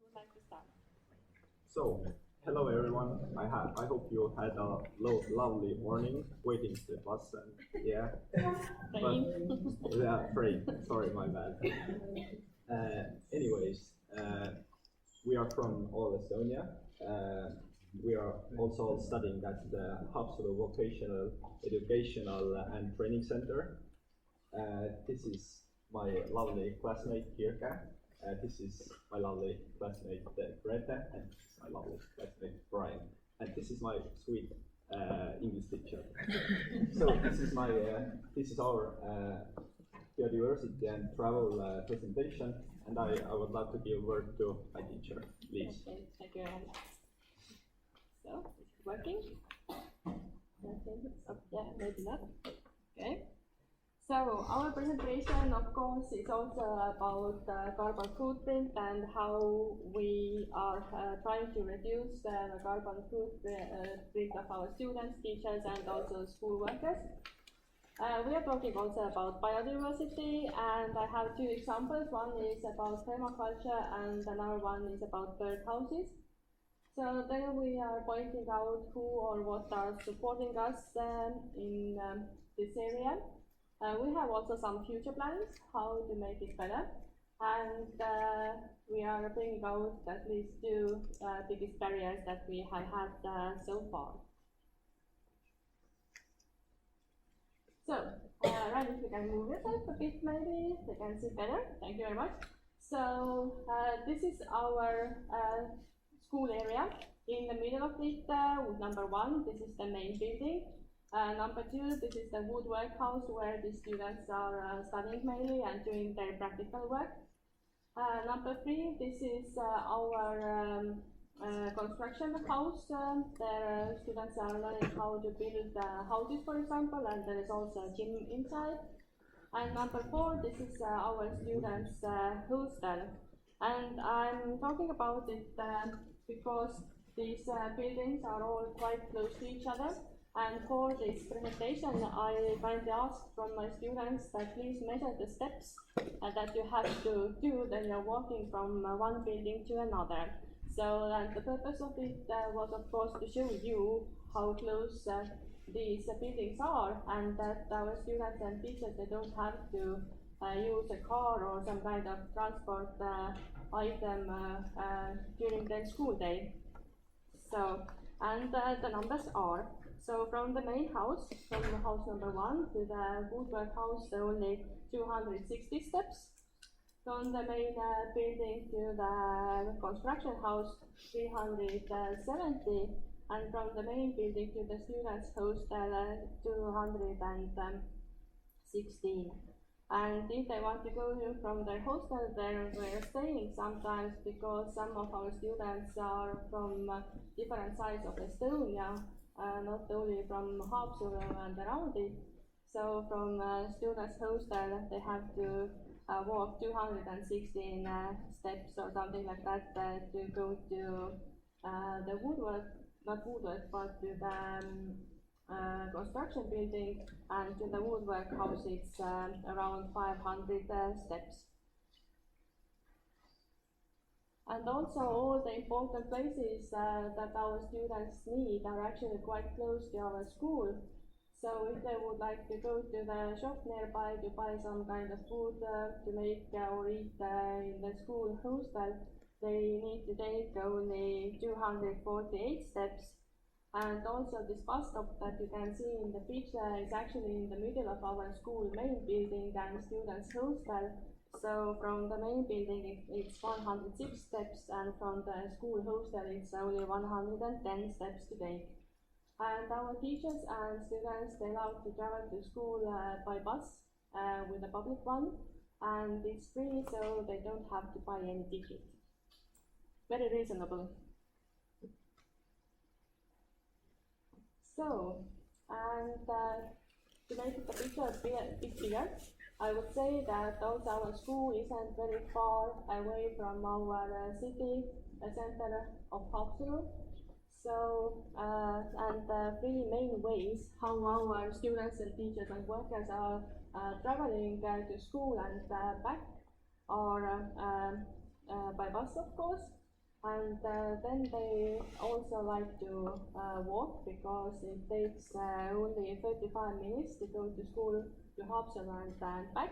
would like to start? So, hello everyone. I hope you had a lovely morning waiting to the bus and rain. Sorry, my bad. Anyways, we are from all Estonia. We are also studying at the Haapsalu Vocational Educational and Training Center. This is my lovely classmate Kirke. This is my lovely classmate Grete, and this is my lovely classmate Brian. And this is my sweet English teacher. So this is our biodiversity and travel presentation, and I would like to give word to my teacher, please. Okay, thank you. So, is it working? Yeah, maybe not. Okay. So our presentation, of course, is also about carbon footprint and how we are trying to reduce the carbon footprint of our students, teachers, and also school workers. We are talking also about biodiversity, and I have two examples. One is about permaculture, and another one is about birdhouses. So then we are pointing out who or what are supporting us in this area. We have also some future plans, how to make it better, and we are bringing out at least two biggest barriers that we have had so far. So, right, if you can move yourself a bit maybe, they can see better, thank you very much. So, this is our school area. In the middle of it, with number one, this is the main building. Number two, this is the woodwork house where the students are studying mainly and doing their practical work. Number three, this is our construction house. The students are learning how to build houses, for example, and there is also a gym inside. And number four, this is our students' hostel. And I'm talking about it because these buildings are all quite close to each other. And for this presentation, I kindly asked from my students that please measure the steps that you have to do when you're walking from one building to another. So the purpose of it was, of course, to show you how close these buildings are, and that our students and teachers, they don't have to use a car or some kind of transport item during their school day. So, and the numbers are, so from the main house, from house number one to the woodwork house, there are only 260 steps. From the main building to the construction house, 370, and from the main building to the students' hostel, 216. And if they want to go from their hostel, they're staying sometimes because some of our students are from different sides of Estonia, not only from Haapsalu and around it. So from students' hostel, they have to walk 216 steps or something like that to go to the woodwork, not woodwork, but to the construction building, and to the woodwork house it's around 500 steps. And also all the important places that our students need are actually quite close to our school. So if they would like to go to the shop nearby to buy some kind of food to make or eat in the school hostel, they need to take only 248 steps. And also this bus stop that you can see in the picture is actually in the middle of our school main building and students' hostel. So from the main building it's 106 steps, and from the school hostel it's only 110 steps to take. And our teachers and students, they're allowed to travel to school by bus with a public one, and it's free, so they don't have to buy any ticket. Very reasonable. So, and to make the picture a bit bigger, I would say that also our school isn't very far away from our city center of Haapsalu. So, and the three main ways how our students and teachers and workers are traveling to school and back are by bus, of course, And then they also like to walk, because it takes only 35 minutes to go to school to Haapsalu and back,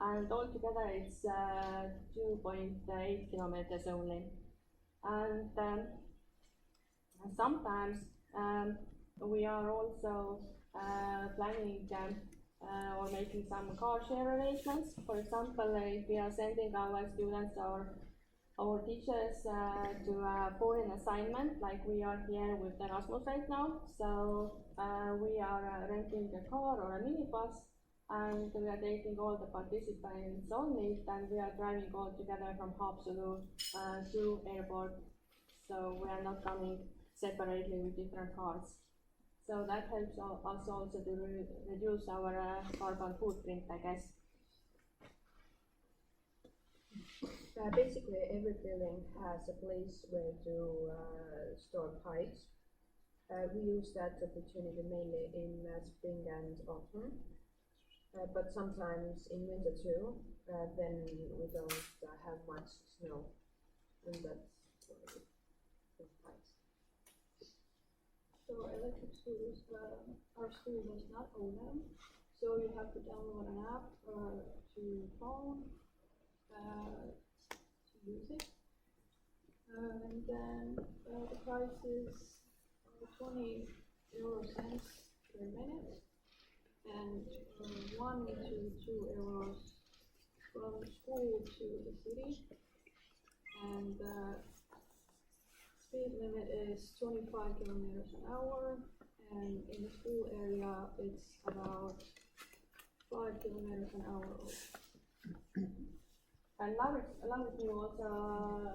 and altogether it's 2.8 kilometers only. And sometimes we are also planning or making some car share arrangements. For example, if we are sending our students or our teachers to a foreign assignment, like we are here with Erasmus right now, so we are renting a car or a minibus, and we are taking all the participants on it, and we are driving all together from Haapsalu to airport. So we are not coming separately with different cars. So that helps us also to reduce our carbon footprint, I guess. Basically, every building has a place where to store pipes. We use that opportunity mainly in spring and autumn, but sometimes in winter too. Then we don't have much snow, and that's why we use pipes. So electric scooters, our school does not own them, so you have to download an app to your phone to use it. And then the price is 20 euro cents per minute, and 1 to 2 euros from school to the city. And speed limit is 25 kilometers an hour, and in the school area it's about 5 kilometers an hour. And allow me also a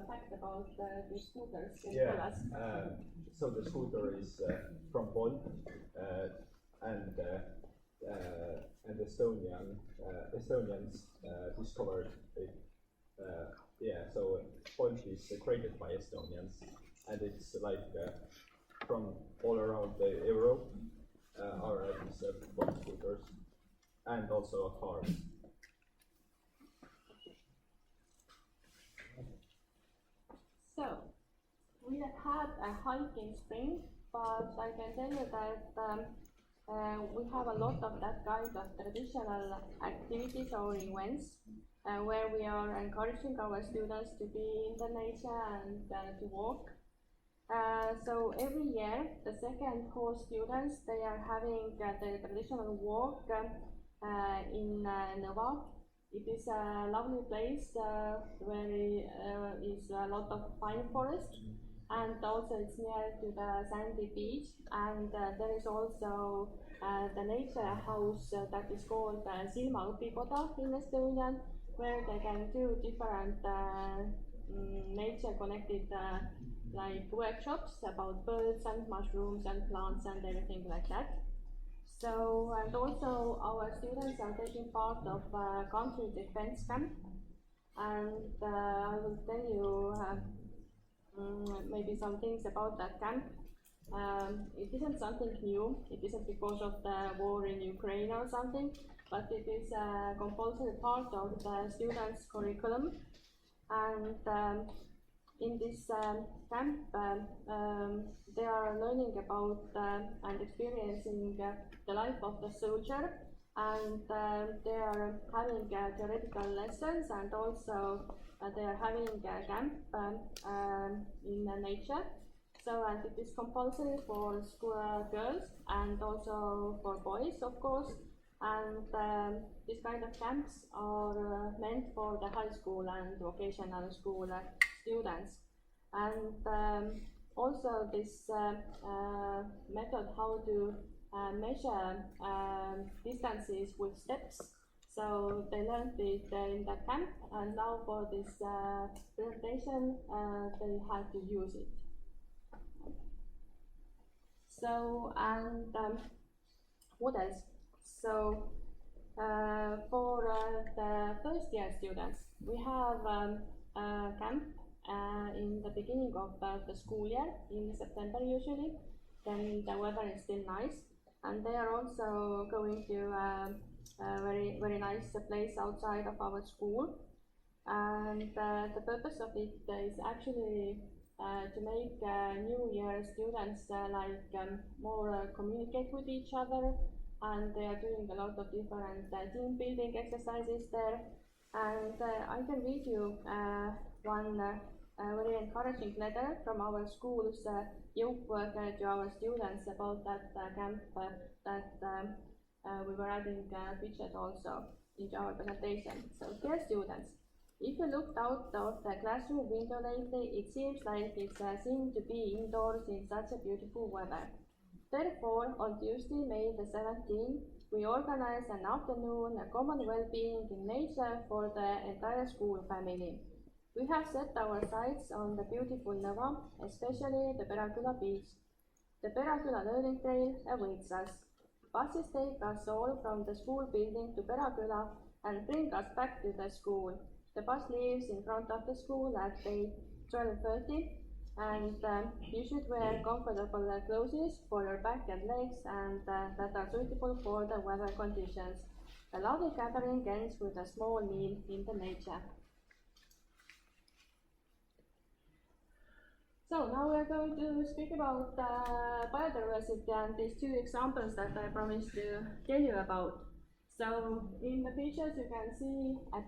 fact about the scooters. Yeah, so the scooter is from Bonn, and Estonians discovered it. Yeah, so Bonn is created by Estonians, and it's like from all around the Europe are these Bonn scooters, and also cars. So, we have had a hike in spring, but I can tell you that we have a lot of that kind of traditional activities or events where we are encouraging our students to be in the nature and to walk. So every year, the second course students, they are having the traditional walk in Nova. It is a lovely place where is a lot of pine forest, and also it's near to the sandy beach, and there is also the nature house that is called Silmaõpikoda in Estonian, where they can do different nature connected like workshops about birds and mushrooms and plants and everything like that. So, and also our students are taking part of country defense camp, and I will tell you maybe some things about that camp. It isn't something new, it isn't because of the war in Ukraine or something, but it is a compulsory part of the students' curriculum. And in this camp, they are learning about and experiencing the life of the soldier, and they are having theoretical lessons, and also they are having a camp in nature. So, and it is compulsory for school girls and also for boys, of course. And these kind of camps are meant for the high school and vocational school students. And also this method how to measure distances with steps. So they learned it in the camp, and now for this presentation they had to use it. So, and what else? So for the first year students, we have a camp in the beginning of the school year, in September usually. Then the weather is still nice, and they are also going to a very nice place outside of our school. And the purpose of it is actually to make New Year students more communicate with each other, and they are doing a lot of different team building exercises there. And I can read you one very encouraging letter from our school's youth worker to our students about that camp that we were adding pictures also into our presentation. So, dear students, if you looked out of the classroom window lately, it seems like it's a sin to be indoors in such a beautiful weather. Therefore, on Tuesday, May the 17th, we organize an afternoon, a common well-being in nature for the entire school family. We have set our sights on the beautiful Nõva, especially the Brakel beach. The Brakel learning trail awaits us. Buses take us all from the school building to Brakel and bring us back to the school. The bus leaves in front of the school at 12:30, and you should wear comfortable clothes for your back and legs and that are suitable for the weather conditions. A lovely gathering ends with a small meal in the nature. So now we're going to speak about biodiversity and these two examples that I promised to tell you about. So in the pictures you can see a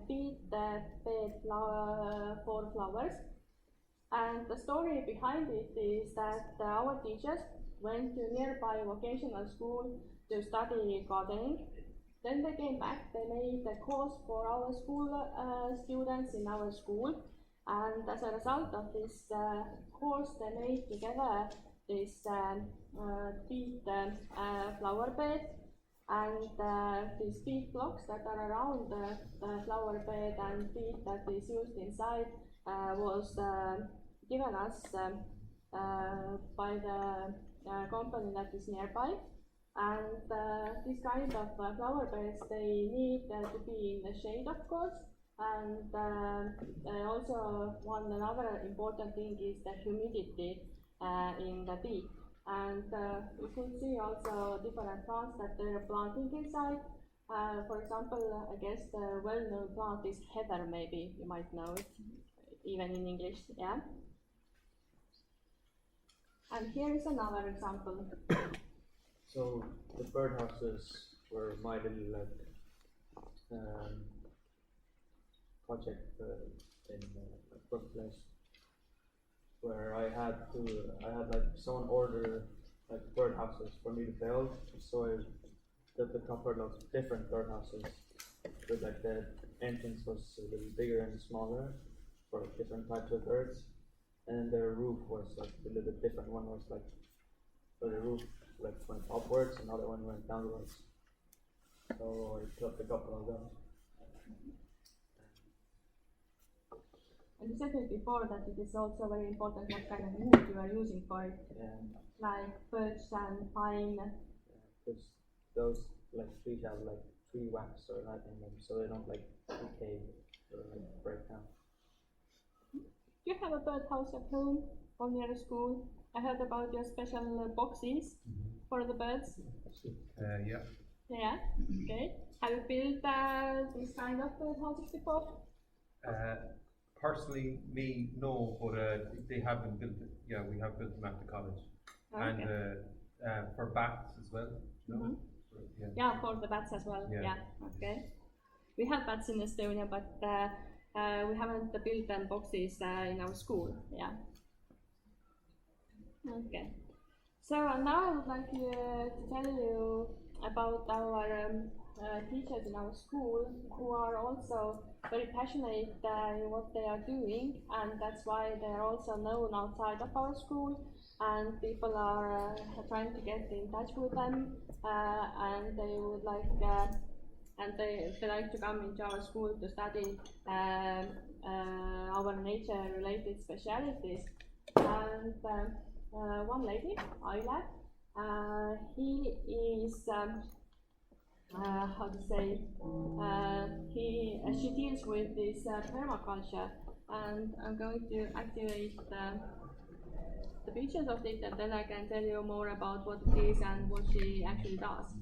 bed for flowers, and the story behind it is that our teachers went to nearby vocational school to study gardening. Then they came back, they made a course for our school students in our school, and as a result of this course they made together this bead flower bed. And these bead blocks that are around the flower bed and bead that is used inside was given us by the company that is nearby. And this kind of flower beds, they need to be in the shade, of course. And also another important thing is the humidity in the bead. And you could see also different plants that they're planting inside. For example, I guess the well-known plant is heather, maybe you might know it, even in English, yeah. And here is another example. So the birdhouses were my little project in workplace, where I had like someone order like birdhouses for me to build. So I built a couple of different birdhouses, with like the entrance was a little bigger and smaller for different types of birds, and their roof was like a little bit different. One was like, so the roof like went upwards, another one went downwards. So I built a couple of those. And you said it before that it is also very important what kind of wood you are using for it. Yeah. Like birch and pine. Because those like trees have like tree wax or that in them, so they don't like decay or like break down. Do you have a birdhouse at home or near a school? I heard about your special boxes for the birds. Yeah. Yeah. Okay. Have you built this kind of birdhouses before? Personally, me, no, but they have been built. Yeah, we have built them at the college, Okay. and for bats as well. You know? Yeah, for the bats as well. Yeah. Yeah. Okay. We have bats in Estonia, but we haven't built them boxes in our school. Yeah. Okay. So now I would like to tell you about our teachers in our school who are also very passionate in what they are doing, and that's why they are also known outside of our school, and people are trying to get in touch with them, and they would like and they like to come into our school to study our nature related specialities. And one lady, Aila, he is how to say, she deals with this permaculture, and I'm going to activate the pictures of it, and then I can tell you more about what it is and what she actually does.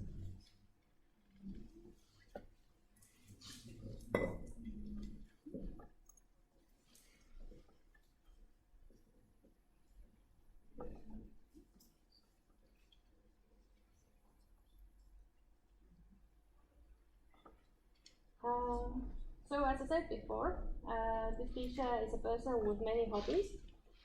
as I said before, this teacher is a person with many hobbies,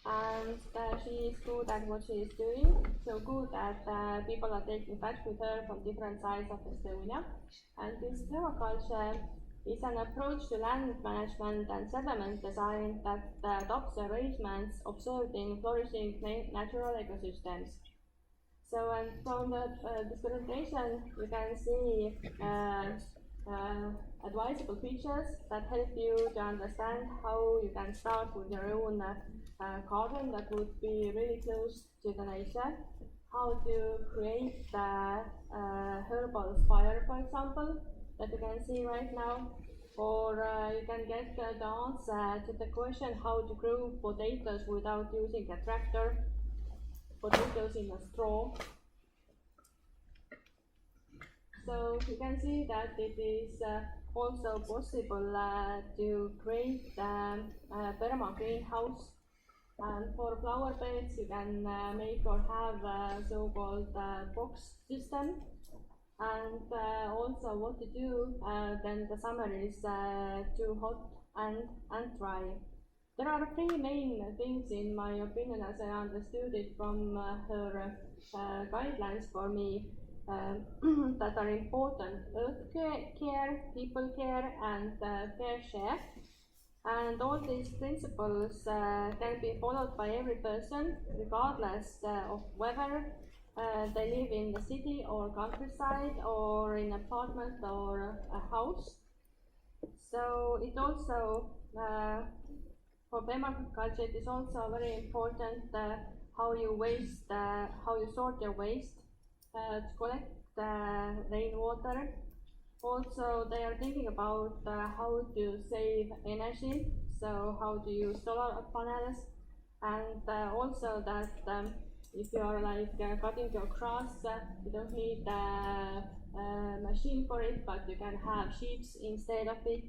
and she is good at what she is doing, so good that people are taking touch with her from different sides of Estonia. And this permaculture is an approach to land management and settlement design that adopts arrangements observed in flourishing natural ecosystems. So, and from this presentation, you can see advisable features that help you to understand how you can start with your own garden that would be really close to the nature, how to create the herbal spire, for example, that you can see right now, or you can get the answer to the question how to grow potatoes without using a tractor, potatoes in a straw. So you can see that it is also possible to create a perma greenhouse. And for flower beds, you can make or have a so-called box system. And also what to do when the summer is too hot and dry. There are three main things, in my opinion, as I understood it from her guidelines for me, that are important: earth care, people care, and fair share. And all these principles can be followed by every person, regardless of whether they live in the city or countryside, or in an apartment or a house. So it also, for permaculture, it is also very important how you sort your waste, to collect rainwater. Also, they are thinking about how to save energy, so how to use solar panels, and also that if you are cutting your grass, you don't need a machine for it, but you can have sheeps instead of it.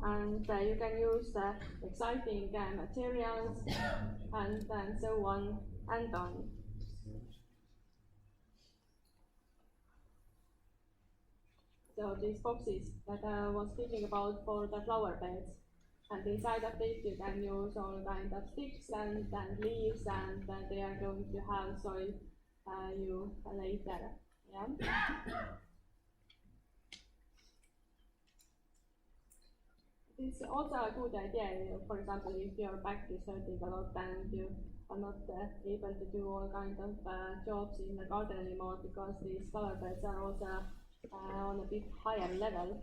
And you can use exciting materials, and so on and on. So these boxes that I was speaking about for the flower beds, and inside of it you can use all kind of sticks and leaves, and they are going to have soil you later. Yeah. It's also a good idea, for example, if your back is hurting a lot and you are not able to do all kinds of jobs in the garden anymore, because these flower beds are also on a bit higher level.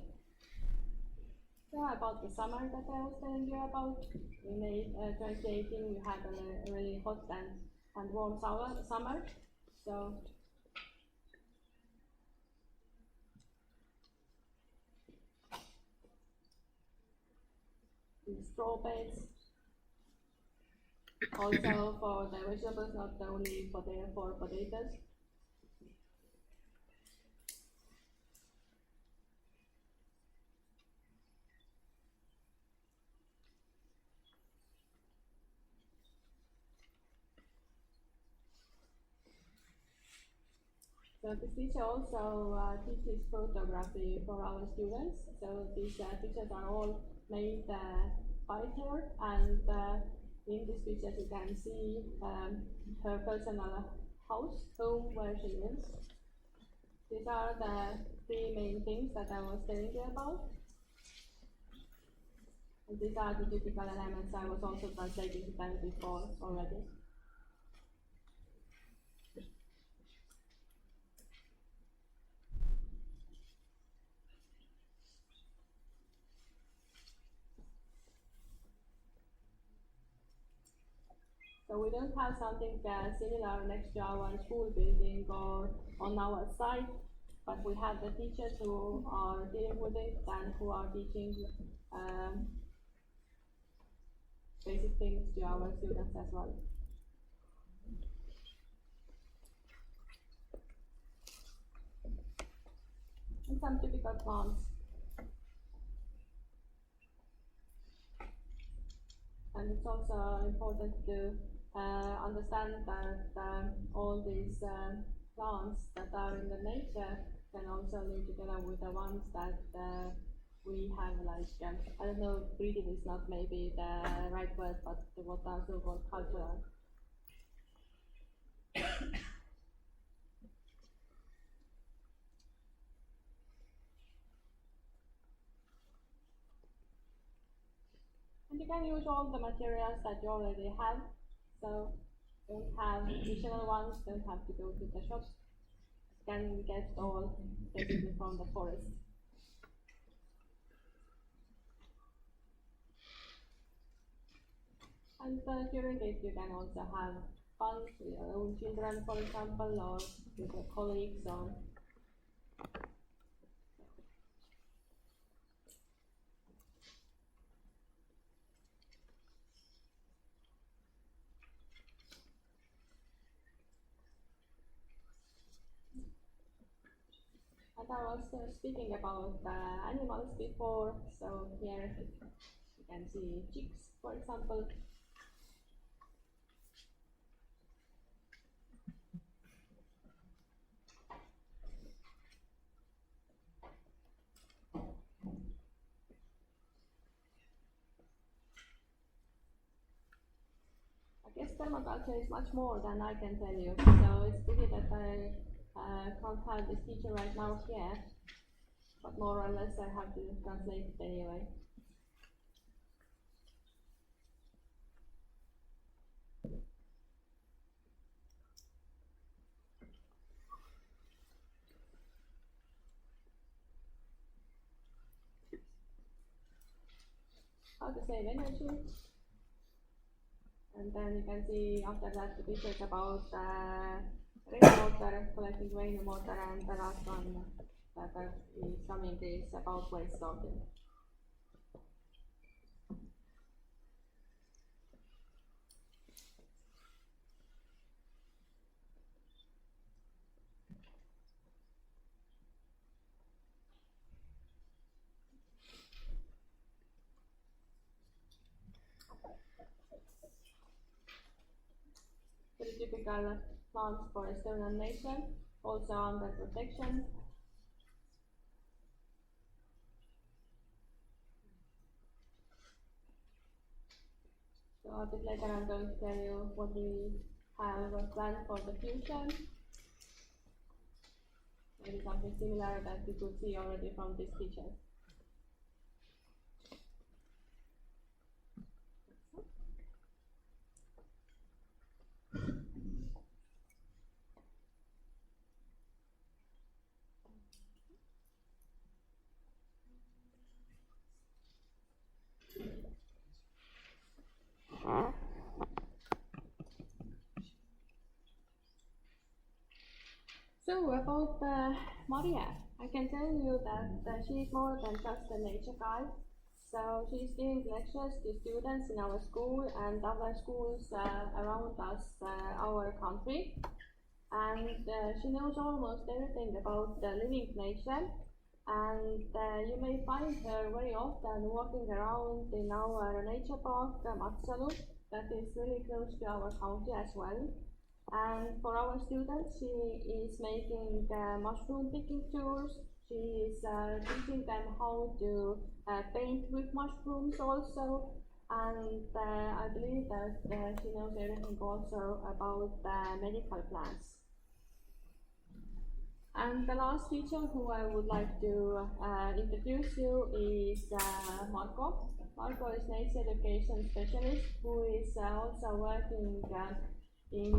So about the summer that I was telling you about, in 2018 we had a really hot and warm summer. So these straw beds, also for the vegetables, not only for potatoes. So this teacher also teaches photography for our students. So these pictures are all made by her, and in these pictures you can see her personal home where she lives. These are the three main things that I was telling you about. And these are the typical elements I was also translating to them before already. So we don't have something similar next to our school building or on our site, but we have the teachers who are dealing with it and who are teaching basic things to our students as well. And some typical plants. And it's also important to understand that all these plants that are in the nature can also live together with the ones that we have like, I don't know, breeding is not maybe the right word, but what are so-called cultural. And you can use all the materials that you already have, so don't have additional ones, don't have to go to the shops. You can get all basically from the forest. And during it you can also have fun with your own children, for example, or with your colleagues, or and I was speaking about animals before, so here you can see chicks, for example. I guess permaculture is much more than I can tell you, so it's pity that I can't have this teacher right now here, but more or less I have to translate it anyway. How to save energy. And then you can see after that the pictures about rainwater, collecting rainwater, and the last one that is coming is about waste sorting. Pretty typical plants for Estonian nation, also under protection. So a bit later I'm going to tell you what we have planned for the future. Maybe something similar that you could see already from this picture. So about Maria, I can tell you that she is more than just a nature guide. So she is giving lectures to students in our school and other schools around us, our country. And she knows almost everything about living nature. And you may find her very often walking around in our nature park, Matsalu, that is really close to our county as well. And for our students, she is making mushroom picking tours. She is teaching them how to paint with mushrooms also. And I believe that she knows everything also about medical plants. And the last teacher who I would like to introduce you is Marko. Marko is nature education specialist who is also working in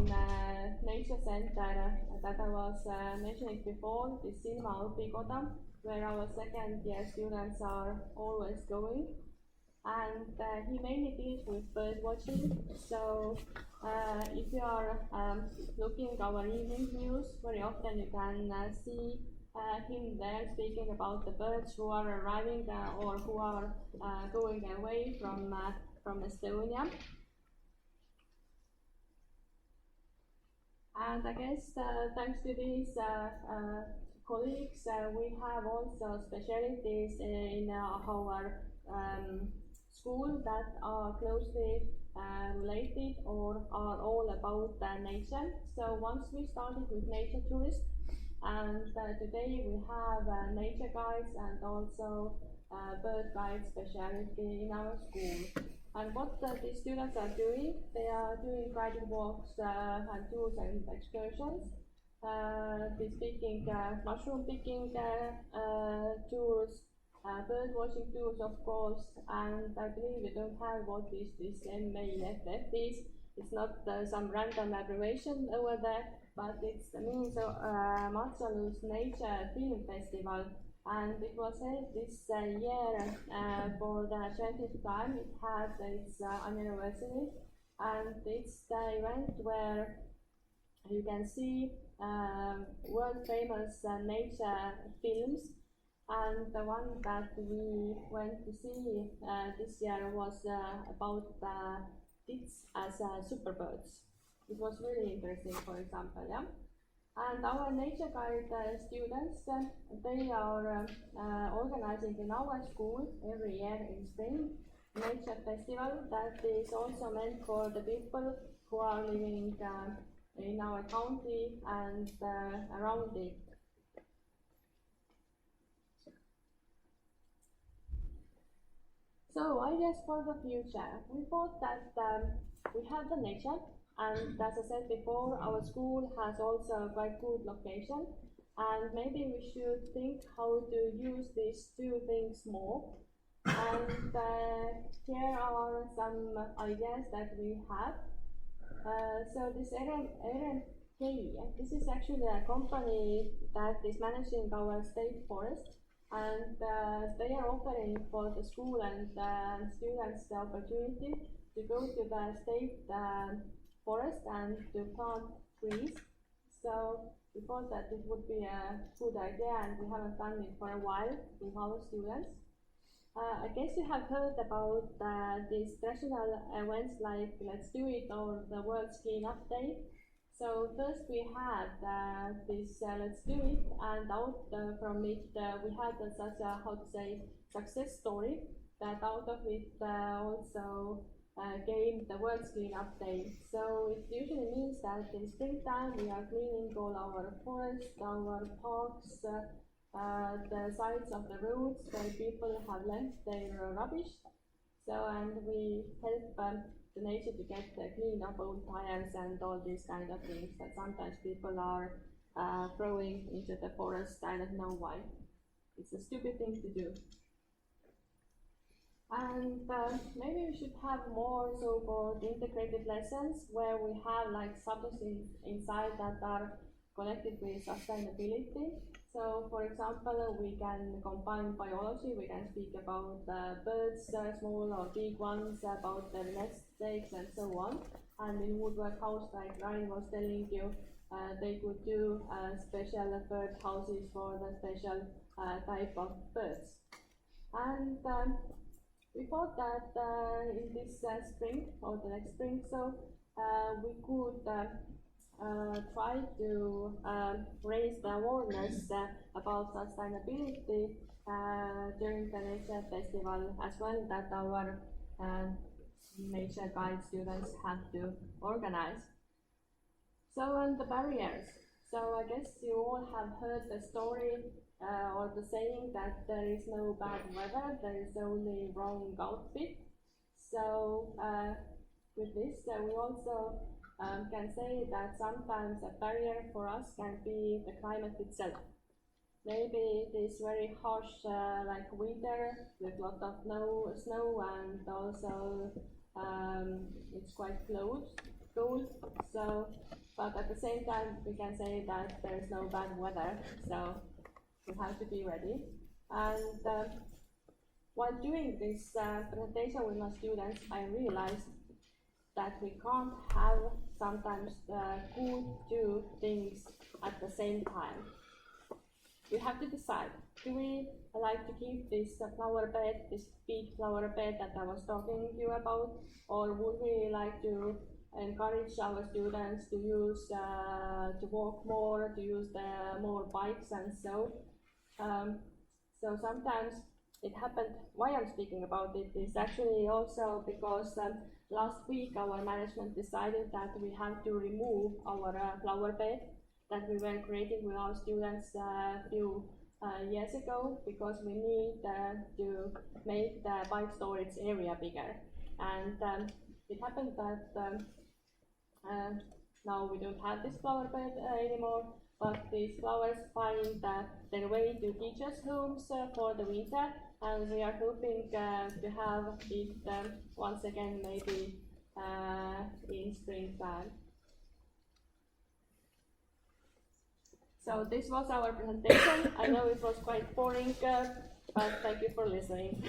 nature center that I was mentioning before, the Silma Õpikoda, where our second year students are always going. And he mainly deals with bird watching. So if you are looking our evening news, very often you can see him there speaking about the birds who are arriving or who are going away from Estonia. And I guess thanks to these colleagues, we have also specialties in our school that are closely related or are all about nature. So once we started with nature tourism, And today we have nature guides and also bird guide specialty in our school. And what these students are doing, they are doing guided walks and tours and excursions. They're speaking mushroom picking tours, bird watching tours, of course, and I believe you don't have what is this MAFF is. It's not some random abbreviation over there, but it's the means of Matsalu's Nature Film Festival, and it was held this year for the 20th time. It had its anniversary, and it's the event where you can see world famous nature films. And the one that we went to see this year was about tits as superbirds. It was really interesting, for example, yeah. And our nature guide students, they are organizing in our school every year in spring nature festival that is also meant for the people who are living in our county and around it. So ideas for the future. We thought that we have the nature, and as I said before, our school has also a quite good location, and maybe we should think how to use these two things more. And here are some ideas that we have. So this RMK, this is actually a company that is managing our state forest. And they are offering for the school and students the opportunity to go to the state forest and to plant trees. So we thought that it would be a good idea, and we haven't done it for a while with our students. I guess you have heard about these traditional events like Let's Do It or the World's Cleanup Day. So first we had this Let's Do It, and out from it we had such a, how to say, success story, that out of it also came the World's Cleanup Day. So it usually means that in springtime we are cleaning all our forests, our parks, the sides of the roads where people have left their rubbish. So, and we help the nature to get clean up old tires and all these kind of things that sometimes people are throwing into the forest. I don't know why. It's a stupid thing to do. And maybe we should have more so-called integrated lessons where we have like subjects inside that are connected with sustainability. So, for example, we can combine biology, we can speak about birds, small or big ones, about their nest eggs and so on. And in woodwork house, like Ryan was telling you, they could do special bird houses for the special type of birds. And we thought that in this spring or the next spring, so we could try to raise the awareness about sustainability during the nature festival as well, that our nature guide students have to organize. So, and the barriers. So I guess you all have heard the story or the saying that there is no bad weather, there is only wrong outfit. So with this, we also can say that sometimes a barrier for us can be the climate itself. Maybe it is very harsh, like winter with a lot of snow, and also it's quite cold. So, but at the same time, we can say that there is no bad weather. So we have to be ready. And while doing this presentation with my students, I realized that we can't have sometimes good two things at the same time. We have to decide, do we like to keep this flower bed, this big flower bed that I was talking to you about, or would we like to encourage our students to use, to walk more, to use the more bikes and so. So sometimes it happened, why I'm speaking about it is actually also because last week our management decided that we have to remove our flower bed that we were creating with our students a few years ago, because we need to make the bike storage area bigger. And it happened that now we don't have this flower bed anymore, but these flowers find their way to teachers' homes for the winter, and we are hoping to have it once again maybe in springtime. So this was our presentation. I know it was quite boring, but thank you for listening.